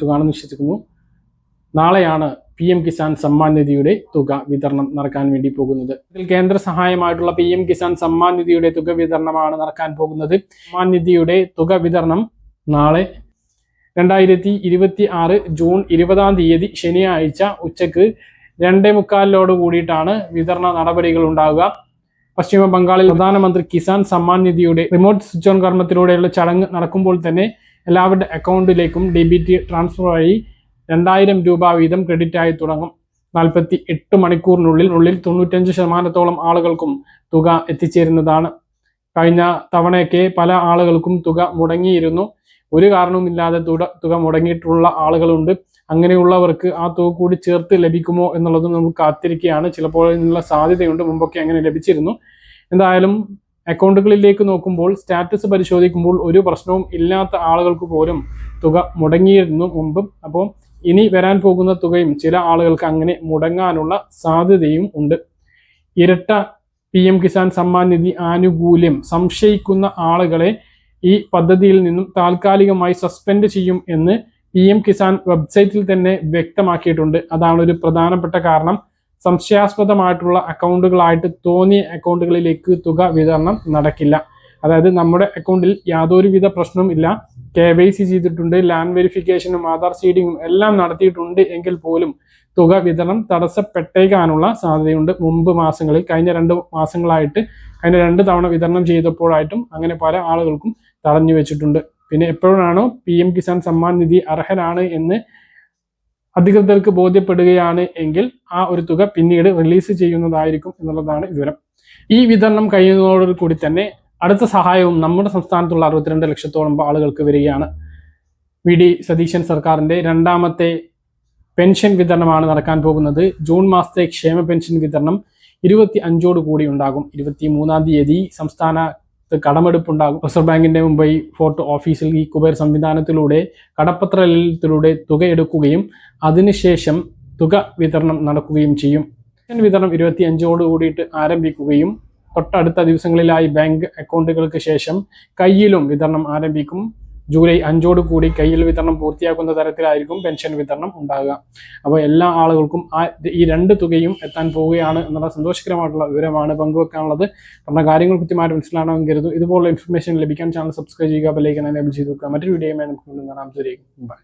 സുഖാണെന്ന് വിശ്വസിക്കുന്നു. നാളെയാണ് PM കിസാൻ സമ്മാൻ നിധിയുടെ തുക വിതരണം നടക്കാൻ വേണ്ടി പോകുന്നത്. ഇതിൽ കേന്ദ്ര സഹായമായിട്ടുള്ള PM കിസാൻ സമ്മാൻ നിധിയുടെ തുക വിതരണമാണ് നടക്കാൻ പോകുന്നത്. സമ്മാൻ നിധിയുടെ തുക വിതരണം നാളെ 2026 ജൂൺ 20 ശനിയാഴ്ച ഉച്ചക്ക് 2:45 കൂടിയിട്ടാണ് വിതരണ നടപടികൾ ഉണ്ടാവുക. പശ്ചിമ ബംഗാളിൽ പ്രധാനമന്ത്രി കിസാൻ സമ്മാൻ നിധിയുടെ റിമോട്ട് സ്വിച്ച് ഓൺ കർമ്മത്തിലൂടെയുള്ള ചടങ്ങ് നടക്കുമ്പോൾ തന്നെ എല്ലാവരുടെ അക്കൗണ്ടിലേക്കും DBT ട്രാൻസ്ഫർ വഴി 2000 രൂപ വീതം ക്രെഡിറ്റ് ആയി തുടങ്ങും. 48 മണിക്കൂറിനുള്ളിൽ 95% ആളുകൾക്കും തുക എത്തിച്ചേരുന്നതാണ്. കഴിഞ്ഞ തവണയൊക്കെ പല ആളുകൾക്കും തുക മുടങ്ങിയിരുന്നു. ഒരു കാരണവുമില്ലാതെ തുക മുടങ്ങിയിട്ടുള്ള ആളുകളുണ്ട്. അങ്ങനെയുള്ളവർക്ക് ആ തുക കൂടി ചേർത്ത് ലഭിക്കുമോ എന്നുള്ളത് നമുക്ക് കാത്തിരിക്കുകയാണ്. ചിലപ്പോൾ ഇതിനുള്ള സാധ്യതയുണ്ട്. മുമ്പൊക്കെ അങ്ങനെ ലഭിച്ചിരുന്നു. എന്തായാലും അക്കൗണ്ടുകളിലേക്ക് നോക്കുമ്പോൾ സ്റ്റാറ്റസ് പരിശോധിക്കുമ്പോൾ ഒരു പ്രശ്നവും ഇല്ലാത്ത ആളുകൾക്ക് പോലും തുക മുടങ്ങിയിരുന്നു മുമ്പ്. അപ്പോൾ ഇനി വരാൻ പോകുന്ന തുകയും ചില ആളുകൾക്ക് അങ്ങനെ മുടങ്ങാനുള്ള സാധ്യതയും ഉണ്ട്. ഇരട്ട PM കിസാൻ സമ്മാൻ നിധി ആനുകൂല്യം സംശയിക്കുന്ന ആളുകളെ ഈ പദ്ധതിയിൽ നിന്നും താൽക്കാലികമായി സസ്പെൻഡ് ചെയ്യും എന്ന് PM കിസാൻ വെബ്സൈറ്റിൽ തന്നെ വ്യക്തമാക്കിയിട്ടുണ്ട്. അതാണ് ഒരു പ്രധാനപ്പെട്ട കാരണം. സംശയാസ്പദമായിട്ടുള്ള അക്കൗണ്ടുകളായിട്ട് തോന്നിയ അക്കൗണ്ടുകളിലേക്ക് തുക വിതരണം നടക്കില്ല. അതായത് നമ്മുടെ അക്കൗണ്ടിൽ യാതൊരുവിധ പ്രശ്നവും ഇല്ല, KYC ചെയ്തിട്ടുണ്ട്, ലാൻഡ് വെരിഫിക്കേഷനും ആധാർ സീഡിങ്ങും എല്ലാം നടത്തിയിട്ടുണ്ട് എങ്കിൽ പോലും തുക വിതരണം തടസ്സപ്പെട്ടേക്കാനുള്ള സാധ്യതയുണ്ട്. മുമ്പ് മാസങ്ങളിൽ കഴിഞ്ഞ 2 മാസങ്ങളായിട്ട് കഴിഞ്ഞ 2 തവണ വിതരണം ചെയ്തപ്പോഴായിട്ടും അങ്ങനെ പല ആളുകൾക്കും തടഞ്ഞു വെച്ചിട്ടുണ്ട്. പിന്നെ എപ്പോഴാണോ PM കിസാൻ സമ്മാൻ നിധി അർഹരാണ് എന്ന് അധികൃതർക്ക് ബോധ്യപ്പെടുകയാണ് എങ്കിൽ ആ ഒരു തുക പിന്നീട് റിലീസ് ചെയ്യുന്നതായിരിക്കും എന്നുള്ളതാണ് വിവരം. ഈ വിതരണം കഴിയുന്നതോടു കൂടി തന്നെ അടുത്ത സഹായവും നമ്മുടെ സംസ്ഥാനത്തുള്ള 62 ലക്ഷത്തോളം ആളുകൾക്ക് വരികയാണ്. VD സതീശൻ സർക്കാരിൻ്റെ 2ാമത്തെ പെൻഷൻ വിതരണമാണ് നടക്കാൻ പോകുന്നത്. ജൂൺ മാസത്തെ ക്ഷേമ പെൻഷൻ വിതരണം 25 കൂടി ഉണ്ടാകും. 23 സംസ്ഥാനത്ത് കടമെടുപ്പുണ്ടാകും. റിസർവ് ബാങ്കിന്റെ മുംബൈ ഫോർട്ട് ഓഫീസിൽ ഈ കുബേർ സംവിധാനത്തിലൂടെ കടപ്പത്രത്തിലൂടെ തുക എടുക്കുകയും അതിനുശേഷം തുക വിതരണം നടക്കുകയും ചെയ്യും. പെൻഷൻ വിതരണം 25 കൂടിയിട്ട് ആരംഭിക്കുകയും തൊട്ടടുത്ത ദിവസങ്ങളിലായി ബാങ്ക് അക്കൗണ്ടുകൾക്ക് ശേഷം കയ്യിലും വിതരണം ആരംഭിക്കും. ജൂലൈ 5 കൂടി കയ്യിൽ വിതരണം പൂർത്തിയാക്കുന്ന തരത്തിലായിരിക്കും പെൻഷൻ വിതരണം ഉണ്ടാകുക. അപ്പോൾ എല്ലാ ആളുകൾക്കും ഈ 2 തുകയും എത്താൻ പോവുകയാണ് എന്നുള്ള സന്തോഷകരമായിട്ടുള്ള വിവരമാണ് പങ്കുവെക്കാനുള്ളത്. പറഞ്ഞ കാര്യങ്ങൾ കൃത്യമായിട്ട് മനസ്സിലാണെന്ന് കരുതുന്നു. ഇതുപോലുള്ള ഇൻഫർമേഷൻ ലഭിക്കാൻ ചാനൽ സബ്സ്ക്രൈബ് ചെയ്യുക, ബെൽ ഐക്കൺ എനേബിൾ ചെയ്ത് വെക്കുക. മറ്റൊരു വീഡിയോയുമായി നമുക്ക് കാണാം. ബൈ.